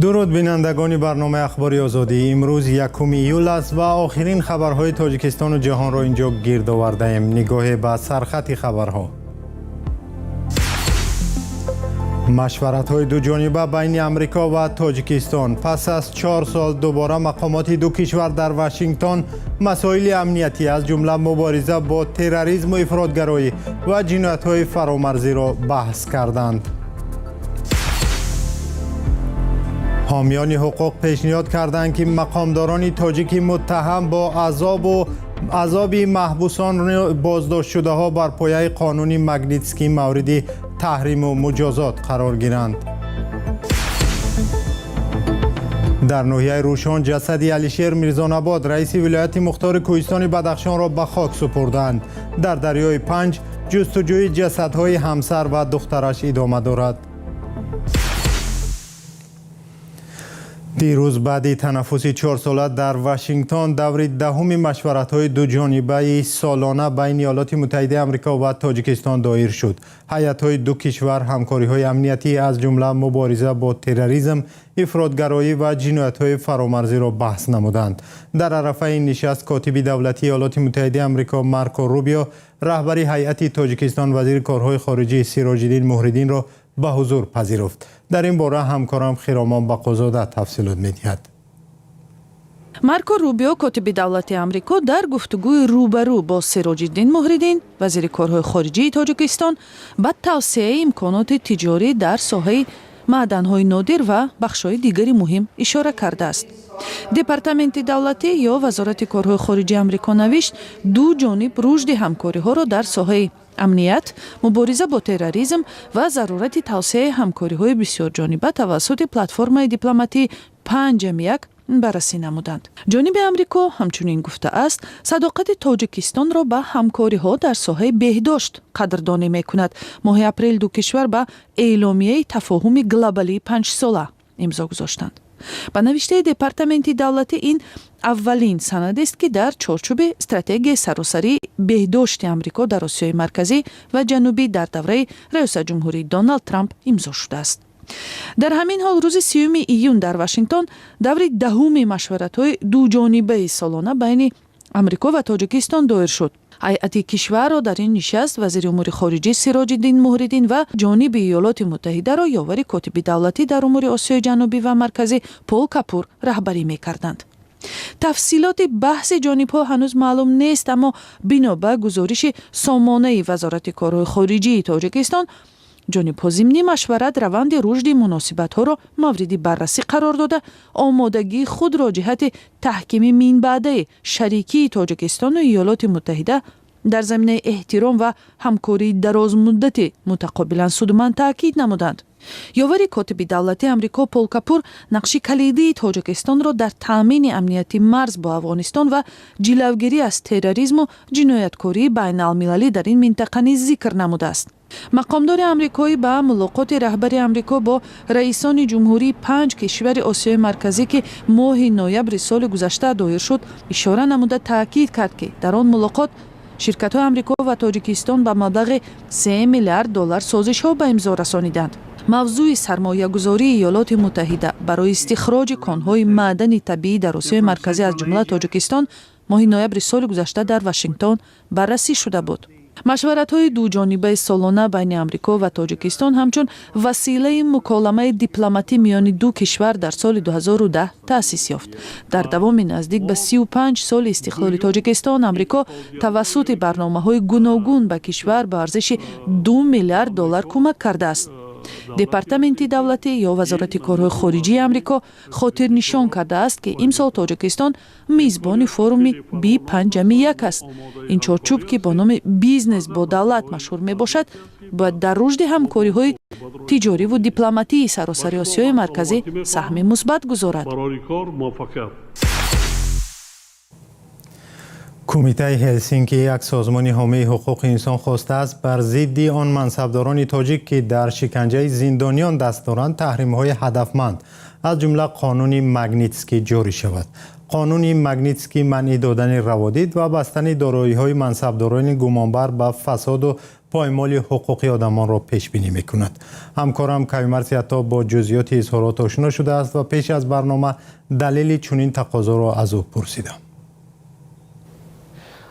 درود بینندگان برنامه اخباری آزادی. امروز یکم ایول است و آخرین خبرهای تاجیکستان و جهان را اینجا گرد آورده ایم. نگاه به سرخط خبرها. مشورت‌های دو جانبه بین امریکا و تاجیکستان. پس از 4 سال دوباره مقامات دو کشور در واشنگتن مسائل امنیتی از جمله مبارزه با تروریسم و افراطگرایی و جنایت‌های فرامرزی را بحث کردند. حامیان حقوق پیشنهاد کردند که مقامداران تاجیک متهم با عذاب محبوسان بازداشت شده ها بر پایه قانون مگنیتسکی مورد تحریم و مجازات قرار گیرند. در ناحیه روشان جسد علیشیر میرزان‌آباد رئیس ولایت مختار کوهستان بدخشان را به خاک سپردند. در دریای پنج جستجوی جسدهای همسر و دخترش ادامه دارد. دیروز بعد تنفس 4 ساله در واشنگتن دور دهم مشورت‌های دو جانبه سالانه بین ایالات متحده آمریکا و تاجیکستان دایر شد. هیئت‌های دو کشور همکاری‌های امنیتی از جمله مبارزه با تروریسم، افراطگرایی و جنایت‌های فرامرزی را بحث نمودند. در عرصه این نشست کاتب دولتی ایالات متحده آمریکا مارکو روبیو رهبر هیئت تاجیکستان وزیر کارهای خارجه سراج الدین مهرالدین را به حضور پذیرفت. در این باره همکارم خیرامان بقازاده تفصیلات می‌دهد. مارکو روبیو کاتب دولتی آمریکا در گفتگوی روبرو با سراج الدین مهرالدین وزیر کارهای خارجه تاجیکستان به توسعه امکانات تجاری در ساحه معدن‌های نادر و بخش‌های دیگری مهم اشاره کرده است. دپارتمент دولتی یا وزارت کارهای خارجه آمریکا نوشت دو جانب رشد همکاری‌ها را در ساحه امنیت، مبارزه با تروریسم و ضرورت توسعه همکاری‌های بسیار جانبه توسط پلتفرم دیپلماتی 5+1 بررسی نمودند. جانب آمریکا همچنین گفته است صداقت تاجیکستان را به همکاری‌ها در ساحه بهداشت قدردانی می‌کند. ماه اپریل دو کشور به اعلامیه تفاهم گلوبالی 5 ساله امضا گذاشتند. با نوشته دپارتمент دولتی این اولین سند است که در چارچوب استراتژی سراسری بهداشت آمریکا در آسیای مرکزی و جنوبی در دوره رئیس جمهوری دونالد ترامپ امضا شده است. در همین حال روز 30 ایون در واشنگتن دور دهم مشورت‌های دو جانبه سالانه بین آمریکا و تاجیکستان دایر شد. هیئت کشور را در این نشست وزیر امور خارجه سراج الدین مهرالدین و جانب ایالات متحده را یاور کاتب دولتی در امور آسیای جنوبی و مرکزی پول کاپور رهبری می‌کردند. تفصیلات بحث جانب‌ها هنوز معلوم نیست، اما بنا به گزارش سامانه وزارت کارهای خارجه تاجیکستان جانب‌ها ضمن مشورت روند رشد مناسبت‌ها را مورد بررسی قرار داده آمادگی خود را جهت تحکیم منبع شریکی تاجیکستان و ایالات متحده در زمینه احترام و همکاری درازمدت متقابلا سودمند تاکید نمودند. یاور کاتب دولتی آمریکا پول کاپور نقش کلیدی تاجیکستان را در تامین امنیتی مرز با افغانستان و جلوگیری از تروریسم و جنایتکاری بین‌المللی در این منطقه نیز ذکر نموده است. مقامدار آمریکایی با ملاقات رهبر آمریکا با رئیسان جمهوری 5 کشور آسیای مرکزی که ماه نوامبر سال گذشته دایر شد اشاره نموده تاکید کرد که در آن ملاقات شرکت‌های آمریکا و تاجیکستان به مبلغ 3 میلیارد دلار سازش‌ها به امضا رسانیدند. موضوع سرمایه‌گذاری ایالات متحده برای استخراج کان‌های معدن طبیعی در آسیای مرکزی از جمله تاجیکستان ماه نوامبر سال گذشته در واشنگتن بررسی شده بود. مشورت‌های دو جانبه سالانه بین آمریکا و تاجیکستان همچون وسیله مکالمه دیپلماتی میان دو کشور در سال 2010 تأسیس یافت. در دوام نزدیک به 35 سال استقلال تاجیکستان، آمریکا توسط برنامه‌های گوناگون به کشور به ارزش 2 میلیارد دلار کمک کرده است. دپارتمент دولتی یا وزارت کارهای خارجه آمریکا خاطر نشان کرده است که امسال تاجیکستان میزبان فوروم B5+1 است. این چارچوب که با نام بیزنس با دولت مشهور می باشد باید در رشد همکاری‌های تجاری و دیپلماتی سراسر آسیای مرکزی سهم مثبت گذارد. کمیته هلسینکی یک سازمان حامی حقوق انسان خواسته است بر ضد آن منصبداران تاجیک که در شکنجه زندانیان دست دارند تحریم‌های هدفمند از جمله قانون مگنیتسکی جاری شود. قانون مگنیتسکی منع دادن روادید و بستن دارایی‌های منصبداران گمانبر به فساد و پایمال حقوقی آدمان را پیش بینی می‌کند. همکارم کیومرث عطا با جزئیات اظهارات آشنا شده است و پیش از برنامه دلیل چنین تقاضا را از او پرسیدم.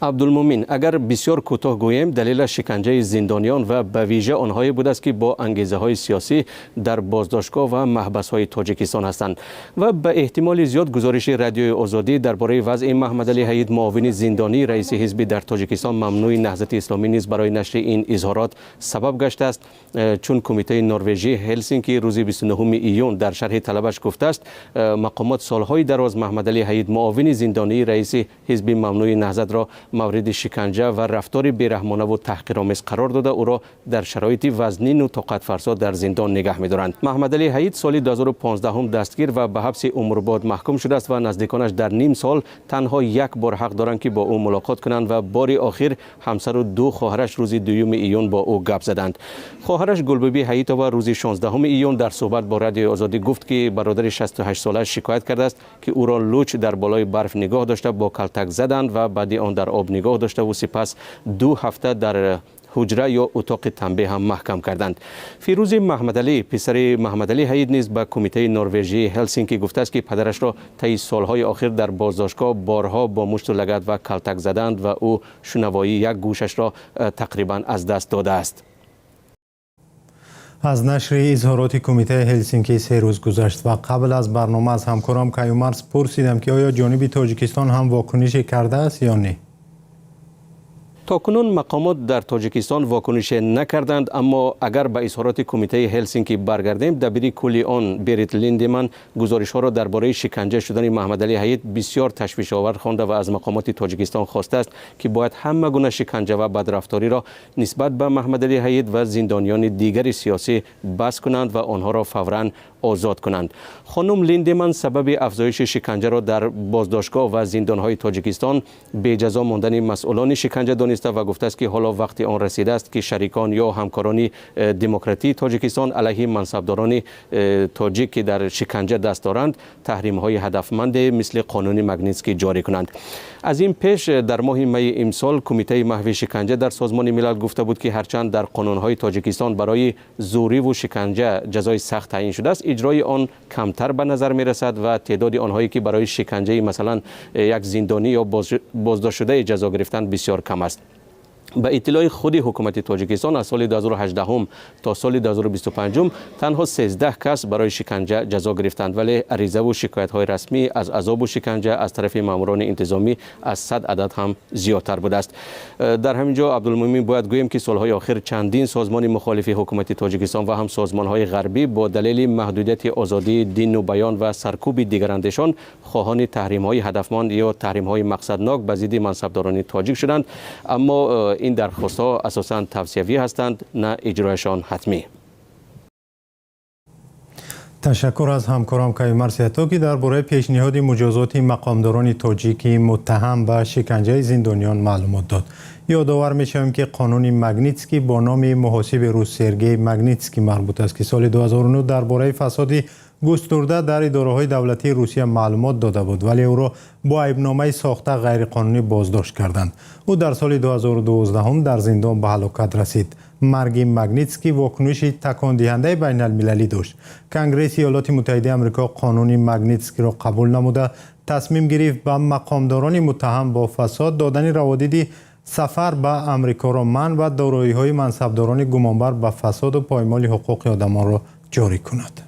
عبدالمومن، اگر بسیار کوتاه گویم دلیل شکنجه زندانیان و به ویژه آنهایی بوده است که با انگیزه های سیاسی در بازداشتگاه و محبس های تاجیکستان هستند و به احتمال زیاد گزارش رادیوی آزادی درباره وضع محمد علی حید معاون زندانی رئیس حزب در تاجیکستان ممنوع نهضت اسلامی نیز برای نشر این اظهارات سبب گشته است، چون کمیته نروژی هلسینکی روز 29 ایون در شرح طلبش گفته است مقامات سالهای دراز محمد علی حید معاون زندانی رئیس حزب ممنوع نهضت را مورد شکنجه و رفتار بیرحمانه و تحقیرآمیز قرار داده او را در شرایط وزنین و طاقت فرسا در زندان نگه می‌دارند. محمد علی حید سال 2015 دستگیر و به حبس عمرباد محکوم شده است و نزدیکانش در نیم سال تنها یک بار حق دارند که با او ملاقات کنند و بار آخر همسر و دو خواهرش روز 2 ایون با او گپ زدند. خواهرش گلببی حیدتova روز 16 ایون در صحبت با رادیوی آزادی گفت که برادر 68 ساله شکایت کرده است که او را لوچ در بالای برف نگاه داشته با کلتک زدند و بعد آن در آب نگاه داشته و سپس 2 هفته در حجره یا اتاق تنبیه هم محکم کردند. فیروز محمد علی پسر محمد علی حید نیز به کمیته نروژی هلسینکی گفته است که پدرش را طی سالهای آخر در بازداشتگاه بارها با مشت و لگد و کلتک زدند و او شنوایی یک گوشش را تقریبا از دست داده است. از نشر اظهارات کمیته هلسینکی 3 روز گذشت و قبل از برنامه از همکارم کیومرث پرسیدم که آیا جانب تاجیکستان هم واکنشی کرده است یا نه؟ تاکنون مقامات در تاجیکستان واکنش نکردند، اما اگر به اظهارات کمیته هلسینکی برگردیم، دبیر کلی آن بیریت لیندمان گزارش ها را درباره شکنجه شدن محمد علی حید بسیار تشویش آور خوانده و از مقامات تاجیکستان خواسته است که باید همه گونه شکنجه و بدرفتاری را نسبت به محمد علی حید و زندانیان دیگر سیاسی بس کنند و آنها را فوراً آزاد کنند. خانم لیندمان سبب افزایش شکنجه را در بازداشتگاه و زندانهای تاجیکستان به جزا ماندن مسئولان شکنجه دانسته و گفته است که حالا وقت آن رسیده است که شریکان یا همکاران دموکراتی تاجیکستان علیه منصبداران تاجیک که در شکنجه دست دارند تحریم‌های هدفمند مثل قانون مگنیتسکی جاری کنند. از این پیش در ماه می امسال کمیته محو شکنجه در سازمان ملل گفته بود که هرچند در قانون‌های تاجیکستان برای زوری و شکنجه جزای سخت تعیین شده است، اجرای آن کمتر به نظر می رسد و تعداد آنهایی که برای شکنجه مثلا یک زندانی یا بازداشت شده جزا گرفتن بسیار کم است. به اطلاع خود حکومت تاجیکستان از سال 2018 تا سال 2025 تنها 13 کس برای شکنجه جزا گرفتند، ولی عریضه و شکایت‌های رسمی از عذاب و شکنجه از طرف ماموران انتظامی از 100 عدد هم زیادتر بوده است. در همین جا عبدالمومن باید گویم که سالهای آخر چندین سازمان مخالف حکومت تاجیکستان و هم سازمان‌های غربی با دلیل محدودیت آزادی دین و بیان و سرکوب دیگراندیشان خواهان تحریم‌های هدفمند یا تحریم‌های مقصدناک به ضد منصبداران تاجیک شدند، اما این درخواست‌ها اساساً توصیوی هستند، نه اجرایشان حتمی. تشکر از همکارم کیومرث عطا که درباره پیشنهاد مجازات مقامداران تاجیکی متهم به شکنجه زندانیان معلومات داد. یادآور می‌شویم که قانون مگنیتسکی با نام محاسب روس سرگئی مگنیتسکی مربوط است که سال 2009 درباره فساد گسترده در اداره‌های دولتی روسیه معلومات داده بود، ولی او را با عیبنامه ساخته غیرقانونی بازداشت کردند. او در سال 2012 در زندان به هلاکت رسید. مرگ مگنیتسکی واکنش تکان دهنده بین المللی داشت. کنگره ایالات متحده آمریکا قانون مگنیتسکی را قبول نموده تصمیم گرفت به مقامداران متهم با فساد دادن روادید سفر به امریکا را منع و دارایی‌های منصبداران گمانبر به فساد و پایمال حقوق آدمان را جاری کند.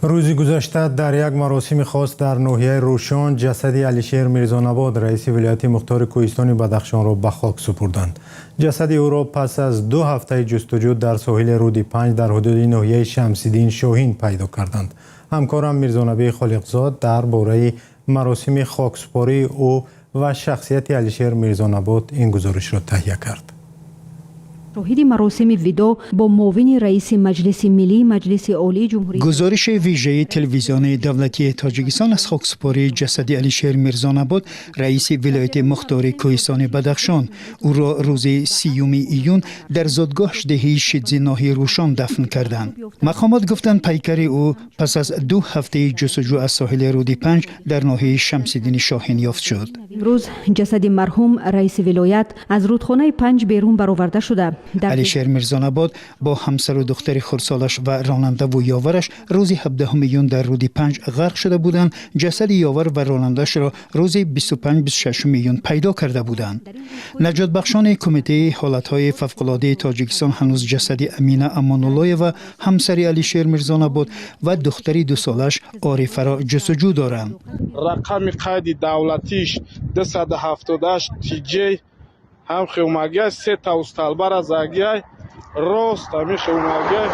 روزی گذشته در یک مراسم خاص در ناحیه روشان جسد علیشیر میرزانواد رئیس ولایت مختار کوهستان بدخشان را به خاک سپردند. جسد او را پس از 2 هفته جستجو در ساحل رود 5 در حدود ناحیه شمس‌الدین شاهین پیدا کردند. همکارم میرزانبی خالقزاد درباره مراسم خاکسپاری او و شخصیت علیشیر میرزانباد این گزارش را تهیه کرد. شاهد مراسم ودا با معاون رئیس مجلس ملی مجلس عالی جمهوری گزارش ویژه تلویزیون دولتی تاجیکستان از خاکسپاری جسد علیشیر میرزانباد رئیس ولایت مختار کوهستان بدخشان او را روز 30 ایون در زادگاه دهی شیدزی ناحیه روشان دفن کردند. مقامات گفتند پیکر او پس از 2 هفته جستجو از ساحل رودی 5 در ناحیه شمس‌الدین شاهین یافت شد. امروز جسد مرحوم رئیس ولایت از رودخانه 5 بیرون برآورده شده. علیشیر میرزانباد با همسر و دختر خردسالش و راننده و یاورش روز 17 میون در رودی 5 غرق شده بودند. جسد یاور و راننده‌اش را روز 25-26 میون پیدا کرده بودند. نجات بخشان کمیته حالت‌های فوق‌العاده تاجیکستان هنوز جسد امینه امان‌الله و همسر علیشیر میرزانباد و دختری 2 سالش عارفه را جستجو دارند. رقم قید دولتیش 278 تیجی هم خیومگه 3 تا استالبر از اگه راست همی خیومگه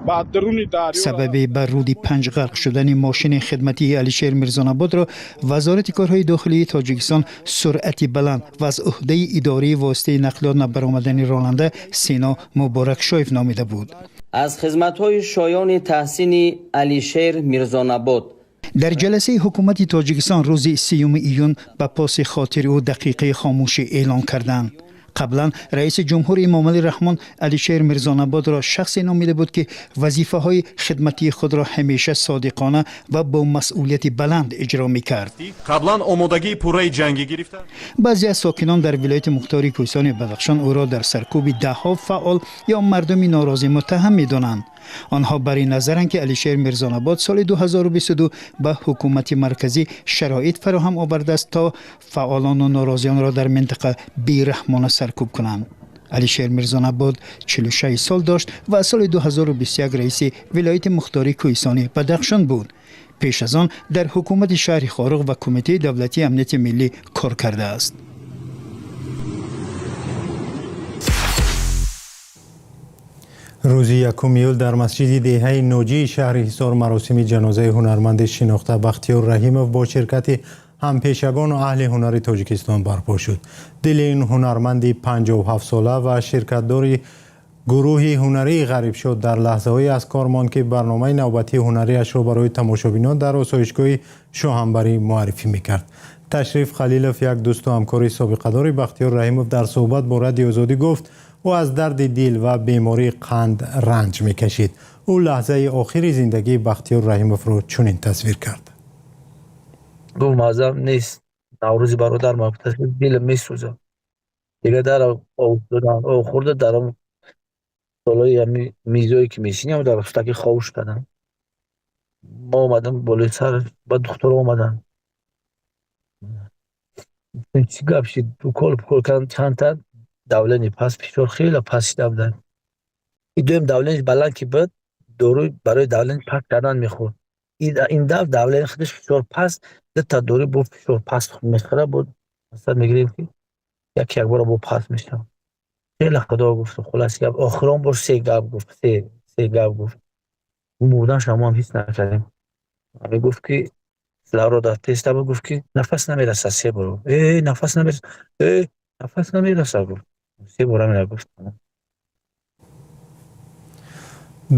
بعد درونی دریو سبب بر رودی 5 غرق شدن ماشین خدمتی علیشیر میرزانباد را وزارت کارهای داخلی تاجیکستان سرعت بلند و از عهده اداره واسطه نقلیات نبرآمدن راننده سینا مبارک شایف نامیده بود. از خدمت‌های شایان تحسین علیشیر میرزانباد در جلسه حکومت تاجیکستان روز 30 ایون به پاس خاطر او دقیقه خاموشی اعلان کردند. قبلا رئیس جمهور امام علی رحمان علیشیر میرزانباد را شخصی نامیده بود که وظیفه های خدمتی خود را همیشه صادقانه و با مسئولیت بلند اجرا می‌کرد. قبلا آمادگی پوره جنگی گرفته. بعضی از ساکنان در ولایت مختار کوهستان بدخشان او را در سرکوب ده‌ها فعال یا مردم ناراضی متهم می‌دانند. آنها بر این نظرند که علیشیر میرزانباد سال 2022 به حکومت مرکزی شرایط فراهم آورده است تا فعالان و ناراضیان را در منطقه بیرحمانه سرکوب کنند. علیشیر میرزانباد 46 سال داشت و سال 2021 رئیس ولایت مختار کوهستان بدخشان بود. پیش از آن در حکومت شهر خارق و کمیته دولتی امنیت ملی کار کرده است. روز 1 ایول در مسجد دهه نوجی شهر حصار مراسم جنازه هنرمند شناخته بختیار رحیموف با شرکت همپیشگان و اهل هنر تاجیکستان برپا شد. دل این هنرمند 57 ساله و شرکتدار گروه هنری غریب شد در لحظه های از کار ماند که برنامه نوبتی هنری اش را برای تماشابینان در آسایشگاه شاهنبری معرفی میکرد. تشریف خلیلوف، یک دوست و همکار سابقه دار بختیار رحیموف، در صحبت با رادیو آزادی گفت او از درد دل و بیماری قند رنج میکشید. او لحظه آخری زندگی بختیار رحیموف را چنین تصویر کرد. گفت مازم نیست، نوروزی برادر ما دلم میسوزه دیگه. در او خورده درم سالای میزایی که میشینیم در افتاکی خوش کردم. ما اومدم بالای سر با دختر اومدن چی گپ شد تو کل کردن چند تا دولنی پس پیشور خیلی پس بودن. این دویم دولنش بلند که بود دوروی برای دولن پک کردن میخورد. این دولن خودش پیشور پس 2 تا دوری با پیشور پس میخوره بود. مثلا میگریم که یک بار با پس میشم. خیلی خدا گفت خلاص گفت آخرام بار 3 گپ گفت 3 گپ گفت. اون بودن شما هم هیچ نکردیم. همه گفت که لارو دا تست گفت که نفس نمیرسه 3 بار. نفس نمیرسه. نفس نمیرسه گفت. 3 بار هم نگفت.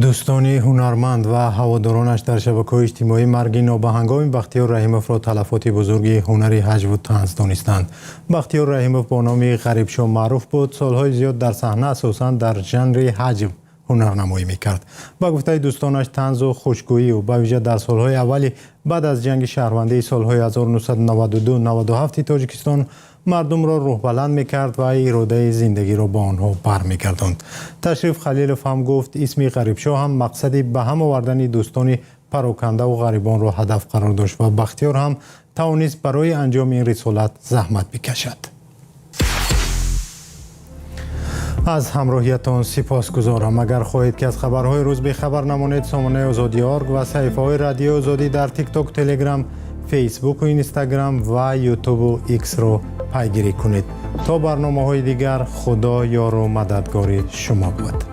دوستان هنرمند و هوادارانش در شبکه‌های اجتماعی مرگ نابهنگام بختیار رحیموف را تلفات بزرگ هنری حجو و طنز دانستند. بختیار رحیموف با نام غریب شو معروف بود. سالهای زیاد در صحنه اساساً در ژانر حجو هنرنمایی میکرد. با گفته دوستانش طنز و خوشگویی و به ویژه در سالهای اولی بعد از جنگ شهروندی سالهای 1992-97 تاجیکستان مردم را روح بلند میکرد و اراده زندگی را با آنها برمیگرداند. تشریف خلیلوف هم گفت اسم غریب شو هم مقصدی به هم آوردن دوستان پراکنده و غریبان را هدف قرار داشت و بختیار هم توانست برای انجام این رسالت زحمت بکشد. از همراهیتان سپاسگزارم. اگر خواهید که از خبرهای روز به خبر نمانید، سامانه آزادی آرگ و صفحه های رادیو آزادی در تیک تاک، تلگرام، فیسبوک و اینستاگرام و یوتیوب و ایکس را پیگیری کنید. تا برنامه های دیگر، خدا یار و مددگار شما بود.